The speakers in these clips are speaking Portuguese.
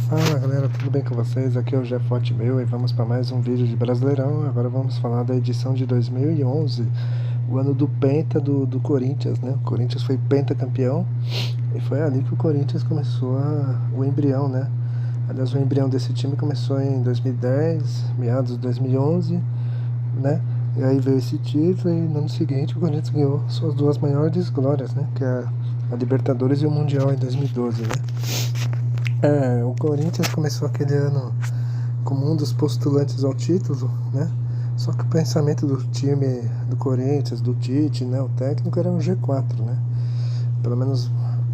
Fala galera, tudo bem com vocês? Aqui é o Jeff Hotmail e vamos para mais um vídeo de Brasileirão. Agora vamos falar da edição de 2011, o ano do Penta do Corinthians, né? O Corinthians foi pentacampeão e foi ali que o Corinthians começou o embrião, né? Aliás, o embrião desse time começou em 2010, meados de 2011, né? E aí veio esse título e no ano seguinte o Corinthians ganhou suas duas maiores glórias, né? Que é a Libertadores e o Mundial em 2012, né? O Corinthians começou aquele ano como um dos postulantes ao título, né? Só que o pensamento do time do Corinthians, do Tite, né, o técnico, era um G4, né? Pelo menos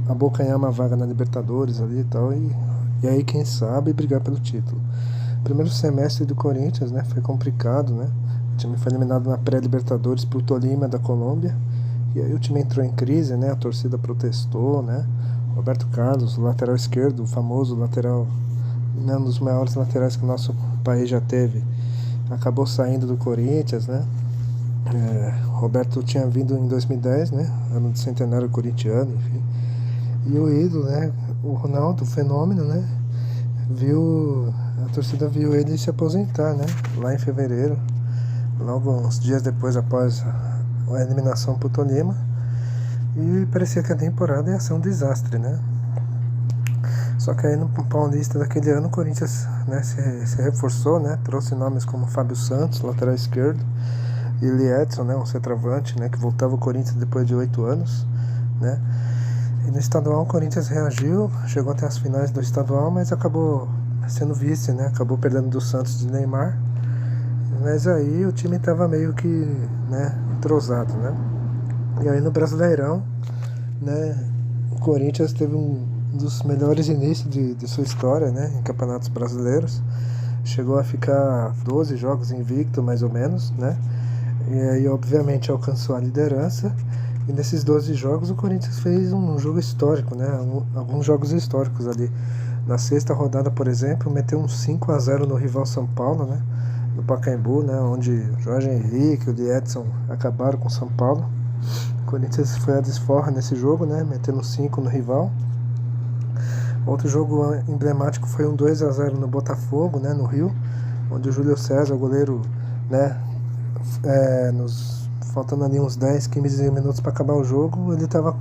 abocanhar uma vaga na Libertadores ali e tal, e aí, quem sabe, brigar pelo título. O primeiro semestre do Corinthians, né, foi complicado, né? O time foi eliminado na pré-Libertadores pro Tolima da Colômbia, e aí o time entrou em crise, né? A torcida protestou, né? Roberto Carlos, lateral esquerdo, o famoso lateral, né, um dos maiores laterais que o nosso país já teve, acabou saindo do Corinthians, né? Roberto tinha vindo em 2010, né? Ano do centenário corintiano, enfim. E o ídolo, né? O Ronaldo, o fenômeno, né? A torcida viu ele se aposentar, né? Lá em fevereiro, logo uns dias depois, após a eliminação pro Tolima. E parecia que a temporada ia ser um desastre, né? Só que aí no Paulista daquele ano o Corinthians, né, se reforçou, né? Trouxe nomes como Fábio Santos, lateral esquerdo, e Eli Edson, né, um centroavante, né, que voltava ao Corinthians depois de 8 anos, né? E no estadual o Corinthians reagiu, chegou até as finais do estadual, mas acabou sendo vice, né? Acabou perdendo do Santos de Neymar. Mas aí o time estava meio que, né, entrosado, né? E aí no Brasileirão, né, o Corinthians teve um dos melhores inícios de sua história, né, em campeonatos brasileiros. Chegou a ficar 12 jogos invicto, mais ou menos, né? E aí, obviamente, alcançou a liderança. E nesses 12 jogos, o Corinthians fez um jogo histórico, né? Alguns jogos históricos ali. Na sexta rodada, por exemplo, meteu um 5-0 no rival São Paulo, né? No Pacaembu, né? Onde Jorge Henrique e o Edson acabaram com São Paulo. O Corinthians foi a desforra nesse jogo, né? Metendo 5 no rival. Outro jogo emblemático foi um 2-0 no Botafogo, né? No Rio, onde o Júlio César, o goleiro, né? Faltando ali uns 10, 15 minutos para acabar o jogo, ele estava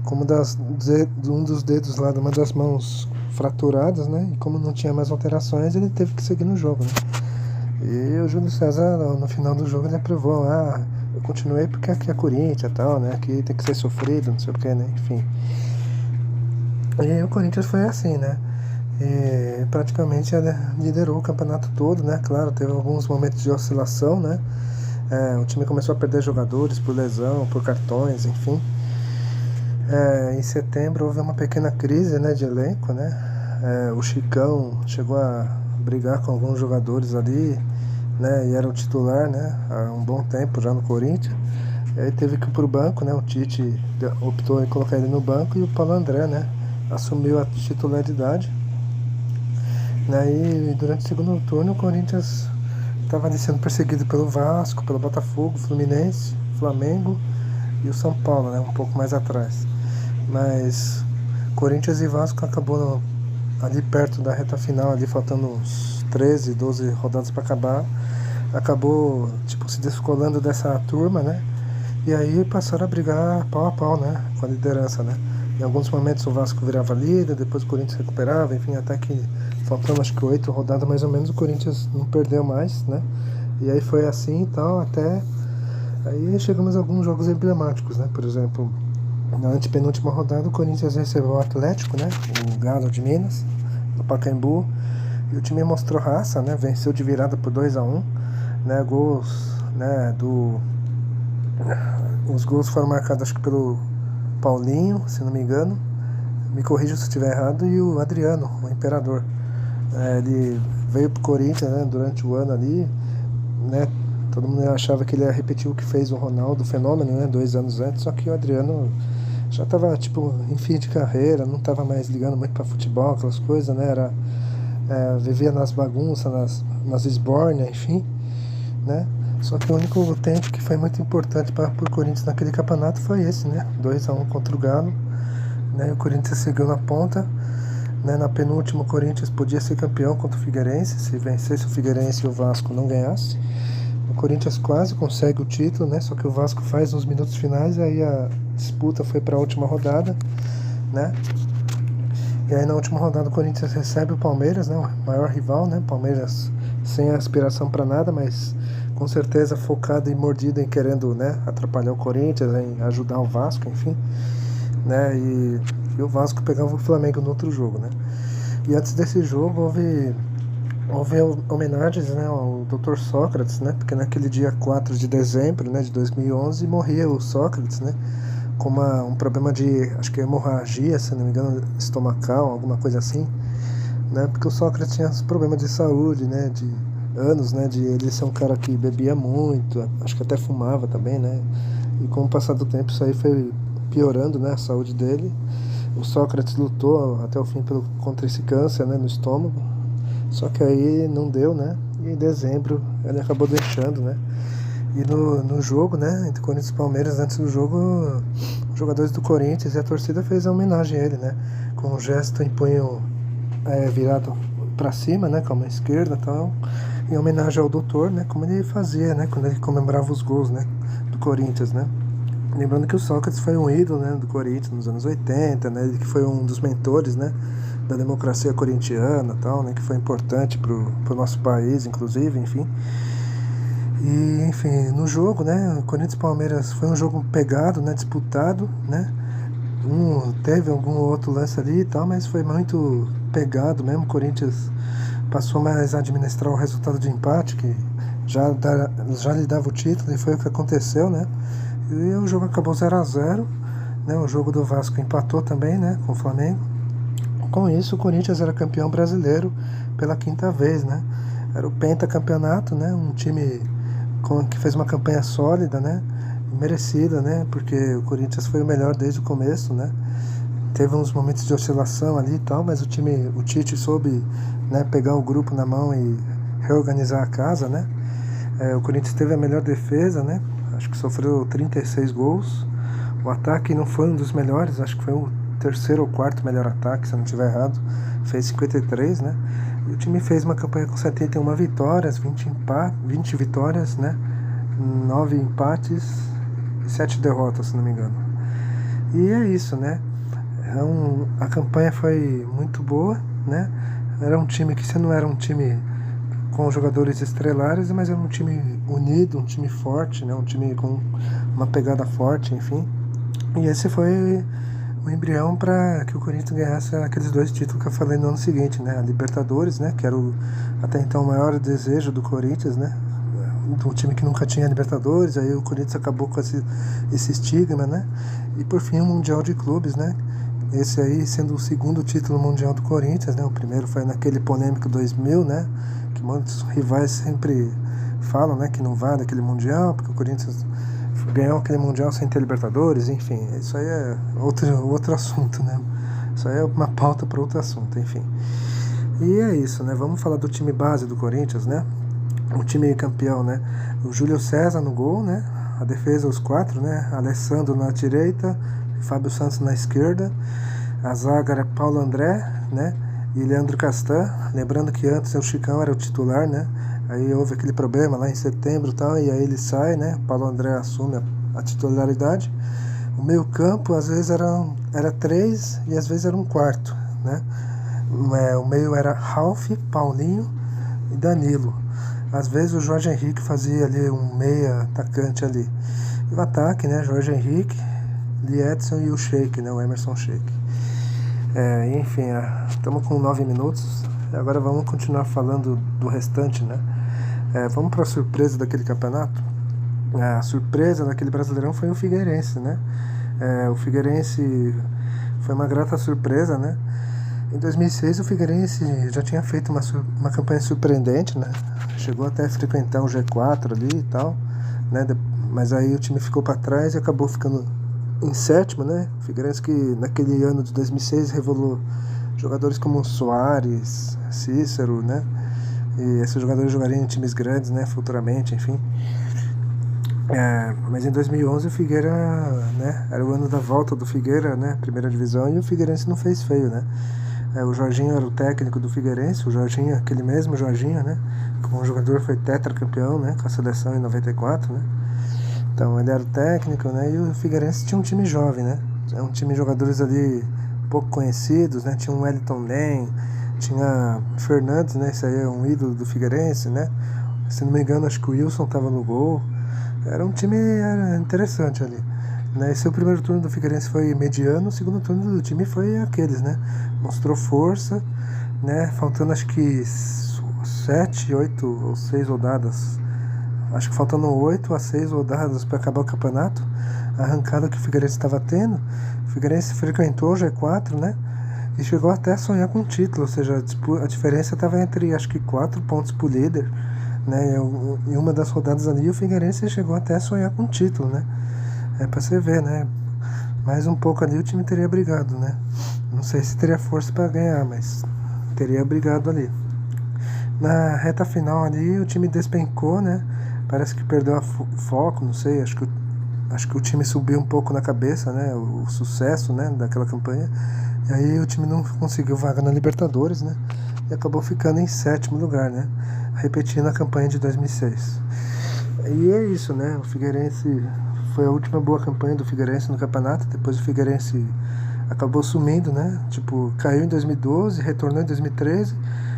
com um dos dedos lá de uma das mãos fraturadas, né? E como não tinha mais alterações, ele teve que seguir no jogo, né? E o Júlio César, no final do jogo, ele aprovou, eu continuei porque aqui é Corinthians e tal, né? Aqui tem que ser sofrido, não sei o que, né? Enfim. E o Corinthians foi assim, né? E praticamente liderou o campeonato todo, né? Claro, teve alguns momentos de oscilação, né? O time começou a perder jogadores por lesão, por cartões, enfim. Em setembro houve uma pequena crise, né, de elenco, né? O Chicão chegou a brigar com alguns jogadores ali, né? E era o titular, né? Há um bom tempo já no Corinthians. E aí teve que ir pro banco, né? O Tite optou em colocar ele no banco e o Paulo André, né, assumiu a titularidade. Né? E durante o segundo turno o Corinthians estava ali sendo perseguido pelo Vasco, pelo Botafogo, Fluminense, Flamengo e o São Paulo, né? Um pouco mais atrás. Mas Corinthians e Vasco acabou ali perto da reta final, ali faltando uns 13, 12 rodadas para acabar, acabou tipo se descolando dessa turma, né? E aí passaram a brigar pau a pau, né? Com a liderança, né? Em alguns momentos o Vasco virava líder, depois o Corinthians recuperava, enfim, até que faltando acho que 8 rodadas mais ou menos, o Corinthians não perdeu mais, né? E aí foi assim e tal, até aí chegamos a alguns jogos emblemáticos, né? Por exemplo, na antepenúltima rodada o Corinthians recebeu o Atlético, né? O Galo de Minas, no Pacaembu, e o time mostrou raça, né? Venceu de virada por 2-1, né? Os gols foram marcados acho que pelo Paulinho, se não me engano, me corrija se eu estiver errado, e o Adriano, o Imperador. Ele veio pro Corinthians, né, durante o ano ali, né? Todo mundo achava que ele ia repetir o que fez o Ronaldo, o fenômeno, né, 2 anos antes, só que o Adriano já tava, tipo, em fim de carreira, não tava mais ligando muito pra futebol, aquelas coisas, né? Vivia nas bagunças, nas esbórnias, enfim, né? Só que o único tempo que foi muito importante para o Corinthians naquele campeonato foi esse, né? 2-1 contra o Galo, né? O Corinthians seguiu na ponta, né? Na penúltima, o Corinthians podia ser campeão contra o Figueirense, se vencesse o Figueirense e o Vasco não ganhasse. O Corinthians quase consegue o título, né? Só que o Vasco faz nos minutos finais, e aí a disputa foi para a última rodada, né? E aí na última rodada o Corinthians recebe o Palmeiras, né? O maior rival, né? Palmeiras sem aspiração para nada, mas com certeza focado e mordido em querendo, né, atrapalhar o Corinthians, em ajudar o Vasco, enfim, né? E o Vasco pegava o Flamengo no outro jogo, né? E antes desse jogo houve homenagens, né, ao Dr. Sócrates, né? Porque naquele dia 4 de dezembro, né, de 2011 morria o Sócrates, né? Com um problema de, acho que hemorragia, se não me engano, estomacal, alguma coisa assim, né? Porque o Sócrates tinha problemas de saúde, né? De anos, né? De ele ser um cara que bebia muito, acho que até fumava também, né? E com o passar do tempo isso aí foi piorando, né? A saúde dele. O Sócrates lutou até o fim contra esse câncer, né? No estômago. Só que aí não deu, né? E em dezembro ele acabou deixando, né? E no jogo, né, entre Corinthians e Palmeiras, antes do jogo, os jogadores do Corinthians e a torcida fez a homenagem a ele, né? Com um gesto em punho virado para cima, né, com a mão esquerda e tal, em homenagem ao doutor, né, como ele fazia, né, quando ele comemorava os gols, né, do Corinthians, né. Lembrando que o Sócrates foi um ídolo, né, do Corinthians nos anos 80, né, ele que foi um dos mentores, né, da democracia corintiana e tal, né, que foi importante pro nosso país, inclusive, enfim. E, enfim, no jogo, né, Corinthians e Palmeiras foi um jogo pegado, né, disputado, né, teve algum outro lance ali e tal, mas foi muito pegado mesmo. O Corinthians passou mais a administrar o resultado de empate, que já lhe dava o título, e foi o que aconteceu, né, e o jogo acabou 0-0, né, o jogo do Vasco empatou também, né, com o Flamengo. Com isso, o Corinthians era campeão brasileiro pela 5ª vez, né, era o pentacampeonato, né, um time que fez uma campanha sólida, né, merecida, né, porque o Corinthians foi o melhor desde o começo, né, teve uns momentos de oscilação ali e tal, mas o Tite soube, né, pegar o grupo na mão e reorganizar a casa, né, o Corinthians teve a melhor defesa, né, acho que sofreu 36 gols, o ataque não foi um dos melhores, acho que foi o 3º ou 4º melhor ataque, se eu não estiver errado, fez 53, né, e o time fez uma campanha com 71 vitórias, 20 vitórias, né, 9 empates e 7 derrotas, se não me engano. E é isso, né, a campanha foi muito boa, né, era um time que, se não era um time com jogadores estrelares, mas era um time unido, um time forte, né, um time com uma pegada forte, enfim. E esse foi o embrião para que o Corinthians ganhasse aqueles 2 títulos que eu falei no ano seguinte, né, a Libertadores, né, que era até então o maior desejo do Corinthians, né, um time que nunca tinha Libertadores, aí o Corinthians acabou com esse estigma, né, e por fim o Mundial de Clubes, né, esse aí sendo o 2º título mundial do Corinthians, né, o primeiro foi naquele polêmico 2000, né, que muitos rivais sempre falam, né, que não vale aquele Mundial, porque o Corinthians ganhou aquele Mundial sem ter Libertadores, enfim, isso aí é outro assunto, né, isso aí é uma pauta para outro assunto, enfim. E é isso, né, vamos falar do time base do Corinthians, né, o time campeão, né, o Júlio César no gol, né, a defesa os 4, né, Alessandro na direita, Fábio Santos na esquerda, a zaga era Paulo André, né, e Leandro Castan, lembrando que antes o Chicão era o titular, né, aí houve aquele problema lá em setembro e tal, e aí ele sai, né, Paulo André assume a titularidade. O meio campo às vezes era 3 e às vezes era um quarto, né, o meio era Ralf, Paulinho e Danilo. Às vezes o Jorge Henrique fazia ali um meia atacante ali. E o ataque, né, Jorge Henrique, Lee Edson e o Sheik, né, o Emerson Sheik. Enfim, estamos com 9 minutos, agora vamos continuar falando do restante, né. Vamos para a surpresa daquele campeonato. A surpresa daquele Brasileirão foi o Figueirense, né. O Figueirense foi uma grata surpresa, né. Em 2006 o Figueirense já tinha feito uma campanha surpreendente, né, chegou até a frequentar o G4 ali e tal, né, mas aí o time ficou para trás e acabou ficando em 7º, né, o Figueirense que naquele ano de 2006 revelou jogadores como Soares, Cícero, né, e esses jogadores jogariam em times grandes, né, futuramente, enfim. Mas em 2011 o Figueira, né, era o ano da volta do Figueira, né, primeira divisão, e o Figueirense não fez feio, né. O Jorginho era o técnico do Figueirense, o Jorginho, aquele mesmo Jorginho, né? Como jogador foi tetracampeão, né? Com a seleção em 94, né? Então ele era o técnico, né? E o Figueirense tinha um time jovem, né? É um time de jogadores ali pouco conhecidos, né? Tinha o Wellington Nem, tinha Fernandes, né? Esse aí é um ídolo do Figueirense, né? Se não me engano, acho que o Wilson tava no gol. Era um time interessante ali. Né? Esse o primeiro turno do Figueirense foi mediano, o segundo turno do time foi aqueles, né? Mostrou força, né? Faltando acho que 7, 8 ou 6 rodadas. Acho que faltando 8 a 6 rodadas para acabar o campeonato. A arrancada que o Figueirense estava tendo. O Figueirense frequentou o G4, né? E chegou até a sonhar com o título. Ou seja, a diferença estava entre acho que 4 pontos pro líder. Né? Em uma das rodadas ali, o Figueirense chegou até a sonhar com o título, né? É pra você ver, né? Mais um pouco ali o time teria brigado, né? Não sei se teria força para ganhar, mas teria brigado ali. Na reta final ali, o time despencou, né? Parece que perdeu foco, não sei. Acho que o time subiu um pouco na cabeça, né? O sucesso, né? Daquela campanha. E aí o time não conseguiu vaga na Libertadores, né? E acabou ficando em 7º lugar, né? Repetindo a campanha de 2006. E é isso, né? O Figueirense foi a última boa campanha do Figueirense no campeonato. Depois o Figueirense acabou sumindo, né? Tipo, caiu em 2012, retornou em 2013,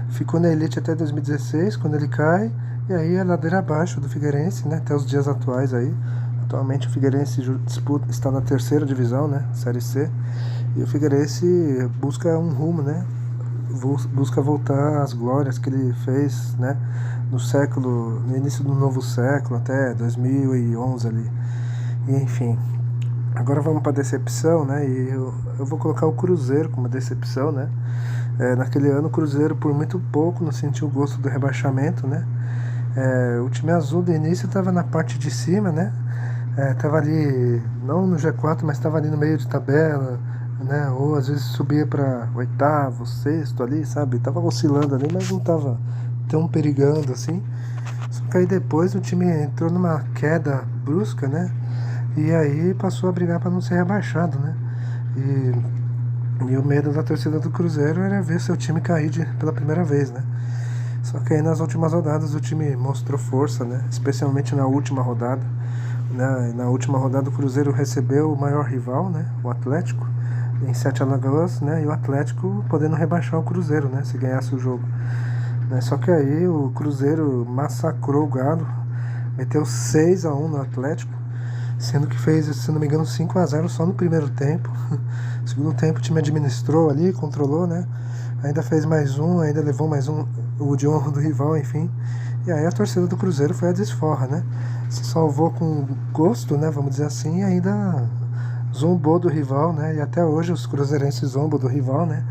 ficou na elite até 2016, quando ele cai, e aí a ladeira abaixo do Figueirense, né? Até os dias atuais aí. Atualmente o Figueirense está na 3ª divisão, né? Série C. E o Figueirense busca um rumo, né? Busca voltar às glórias que ele fez, né? No início do novo século, até 2011 ali. E enfim, agora vamos para decepção, né? E eu vou colocar o Cruzeiro como decepção, né? Naquele ano o Cruzeiro por muito pouco não sentiu o gosto do rebaixamento, né? O time azul do início estava na parte de cima, né? Tava ali, não no G4, mas estava ali no meio de tabela, né? Ou às vezes subia para 8º, 6º ali, sabe? Tava oscilando ali, mas não tava tão perigando assim. Só que aí depois o time entrou numa queda brusca, né? E aí passou a brigar para não ser rebaixado, né? E o medo da torcida do Cruzeiro era ver seu time cair pela primeira vez, né? Só que aí nas últimas rodadas o time mostrou força, né? Especialmente na última rodada. Na última rodada o Cruzeiro recebeu o maior rival, né? O Atlético, em 7 Alagoas, né? E o Atlético podendo rebaixar o Cruzeiro, né? Se ganhasse o jogo. Só que aí o Cruzeiro massacrou o Galo, meteu 6-1 no Atlético, sendo que fez, se não me engano, 5-0 só no primeiro tempo. No segundo tempo o time administrou ali, controlou, né? Ainda fez mais um, ainda levou mais um, o de honra do rival, enfim. E aí a torcida do Cruzeiro foi a desforra, né? Se salvou com gosto, né? Vamos dizer assim, e ainda zombou do rival, né? E até hoje os cruzeirenses zombam do rival, né?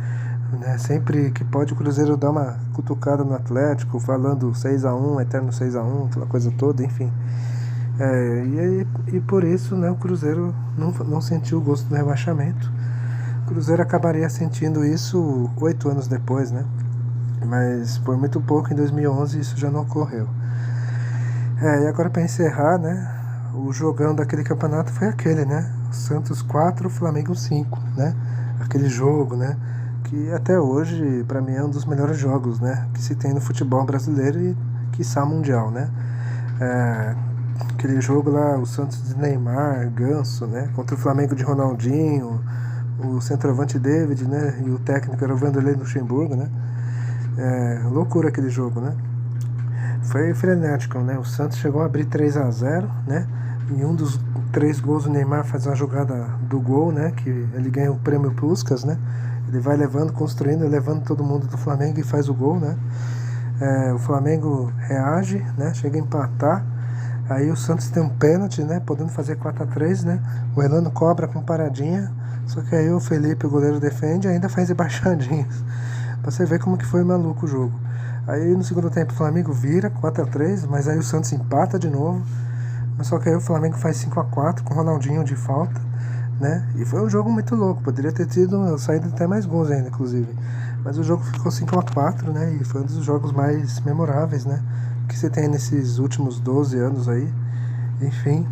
Sempre que pode o Cruzeiro dá uma cutucada no Atlético, falando 6-1, eterno 6-1, aquela coisa toda, enfim. E por isso, né, o Cruzeiro não sentiu o gosto do rebaixamento. O Cruzeiro acabaria sentindo isso 8 anos depois, né? Mas por muito pouco, em 2011, isso já não ocorreu. E agora para encerrar, né? O jogão daquele campeonato foi aquele, né? Santos 4, Flamengo 5, né? Aquele jogo, né? Que até hoje, para mim, é um dos melhores jogos, né? Que se tem no futebol brasileiro e, quiçá, mundial, né? Aquele jogo lá, o Santos de Neymar, Ganso, né? Contra o Flamengo de Ronaldinho, o centroavante David, né? E o técnico era o Vanderlei Luxemburgo, né? Loucura aquele jogo, né? Foi frenético, né? O Santos chegou a abrir 3-0, né? E um dos 3 gols o Neymar faz uma jogada do gol, né? Que ele ganha o prêmio Puskás, né? Ele vai levando, construindo, levando todo mundo do Flamengo e faz o gol, né? O Flamengo reage, né? Chega a empatar. Aí o Santos tem um pênalti, né? Podendo fazer 4-3, né? O Elano cobra com paradinha. Só que aí o Felipe, o goleiro, defende e ainda faz embaixadinhas. Pra você ver como que foi maluco o jogo. Aí no segundo tempo o Flamengo vira 4-3, mas aí o Santos empata de novo. Mas só que aí o Flamengo faz 5-4 com o Ronaldinho de falta, né? E foi um jogo muito louco, poderia ter tido saído até mais gols ainda, inclusive. Mas o jogo ficou 5-4, né? E foi um dos jogos mais memoráveis, né? Que você tem nesses últimos 12 anos aí. Enfim.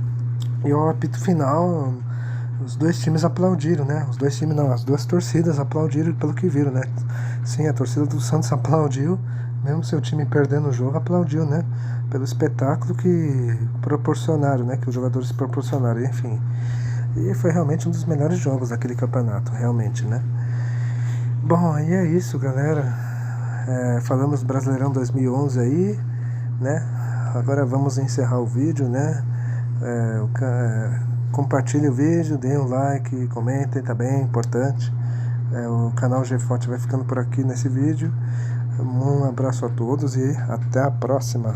E o apito final, os dois times aplaudiram, né? Os dois times não, as duas torcidas aplaudiram pelo que viram, né? Sim, a torcida do Santos aplaudiu, mesmo seu time perdendo o jogo, aplaudiu, né? Pelo espetáculo que proporcionaram, né? Que os jogadores proporcionaram, enfim. E foi realmente um dos melhores jogos daquele campeonato, realmente, né? Bom, e é isso, galera. Falamos Brasileirão 2011 aí, né? Agora vamos encerrar o vídeo, né? Compartilhe o vídeo, deem um like, comentem, tá bem, importante. O canal GFOT vai ficando por aqui nesse vídeo. Um abraço a todos e até a próxima.